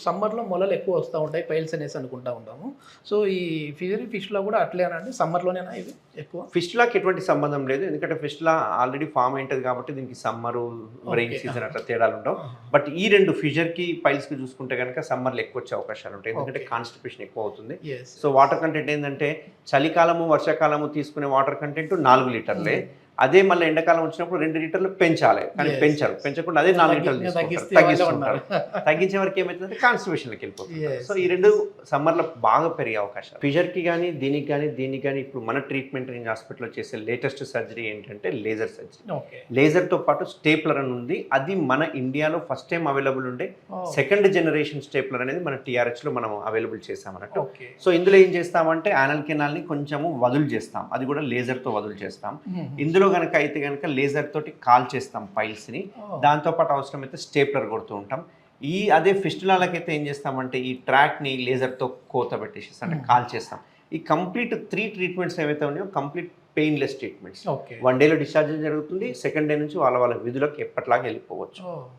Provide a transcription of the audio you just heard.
సమ్మర్‌లో మొలలు ఎక్కువ వస్తా ఉంటాయి. పైల్స్ అనేసి అనుకుంటా ఉంటాము. సో, ఈ ఫిష్‌లో కూడా అట్లేనా అండి? సమ్మర్‌లోనేనా ఇది ఎక్కువ? ఫిష్‌లాకి ఎటువంటి సంబంధం లేదు. ఎందుకంటే ఫిష్‌లా ఆల్రెడీ ఫార్మ్ అయింటది కాబట్టి దీనికి సమ్మరు, రెయిన్ ఓకే. సీజన్ ఆహా! అట్లా తేడాలుండవు. ఆహా! బట్ ఈ 2 ఫిషర్‌కి, పైల్స్‌కి చూసుకుంటే గనక సమ్మర్‌లో ఎక్కువొచ్చే అవకాశాలుంటాయి. ఎందుకంటే ఓకే. కాన్‌స్టిపేషన్ ఎక్కువవుతుంది. యెస్. సో, వాటర్ కంటెంట్ ఏందంటే చలికాలము, వర్షాకాలము తీసుకునే వాటర్ కంటెంట్ 4 లీటర్లే. హ్మ్. అదే మళ్ళీ ఎండాకాలం వచ్చినప్పుడు 2 లీటర్లు పెంచాలి. కానీ యెస్. పెంచరు. యెస్. పెంచకుండా అదే 4 లీటర్లు ఇంగ తీసుకుంటారు. తగ్గిస్తే వాళ్ళే తగ్గిస్తుంటారు. ఉన్నారు. తగ్గించే వరకు ఏమైతుందంటే కాన్‌స్టిపేషన్‌లోకి వెళ్ళిపోతుంటారు. యెస్. సో, ఈ 2 సమ్మర్‌లో బాగా పెరిగే అవకాశాలు. ఫిషర్‌కి గాని, దీనికి గాని ఇప్పుడు మన ట్రీట్మెంట్ రేంజ్ హాస్పిటల్‌లో చేసే లేటెస్ట్ సర్జరీ ఏంటంటే లేజర్ సర్జరీ. ఓకే. లేజర్‌తో పాటు స్టేప్లర్ అని ఉంది. అది మన ఇండియాలో ఫస్ట్ టైమ్ అవైలబుల్ ఉండే ఓహ్! సెకండ్ జనరేషన్ స్టేప్లర్ అనేది మన టీఆర్‌హెచ్‌లో మనం అవైలబుల్ చేసామన్నట్టు. ఓకే. సో, ఇందులో ఏం చేస్తామంటే యానల్ కెనాల్‌ని కొంచెము వదులు చేస్తాం. అది కూడా లేజర్‌తో వదులు చేస్తాం. హుహు. ఇందులో గనక అయితే గనక లేజర్ తోటి కాల్ చేస్తాం పైల్స్‌ని. ఓహ్! దాంతో పాటు అవసరమైతే స్టేప్లర్ కొడుతూ ఉంటాం. అదే ఫిస్టులాలకైతే ఏం చేస్తామంటే ఈ ట్రాక్‌ని లేజర్‌తో కోత పెట్టేసేసి అంటే కాల్ చేస్తాం. ఈ కంప్లీట్ 3 ట్రీట్మెంట్స్ ఏవైతే ఉన్నాయో కంప్లీట్ పెయిన్‌లెస్ ట్రీట్మెంట్స్. ఓకే. 1 డేలో డిశ్చార్జ్ జరుగుతుంది. సెకండ్ డే నుంచి వాళ్ళ విధులకు ఎప్పటిలాగా వెళ్ళిపోవచ్చు. ఓహ్!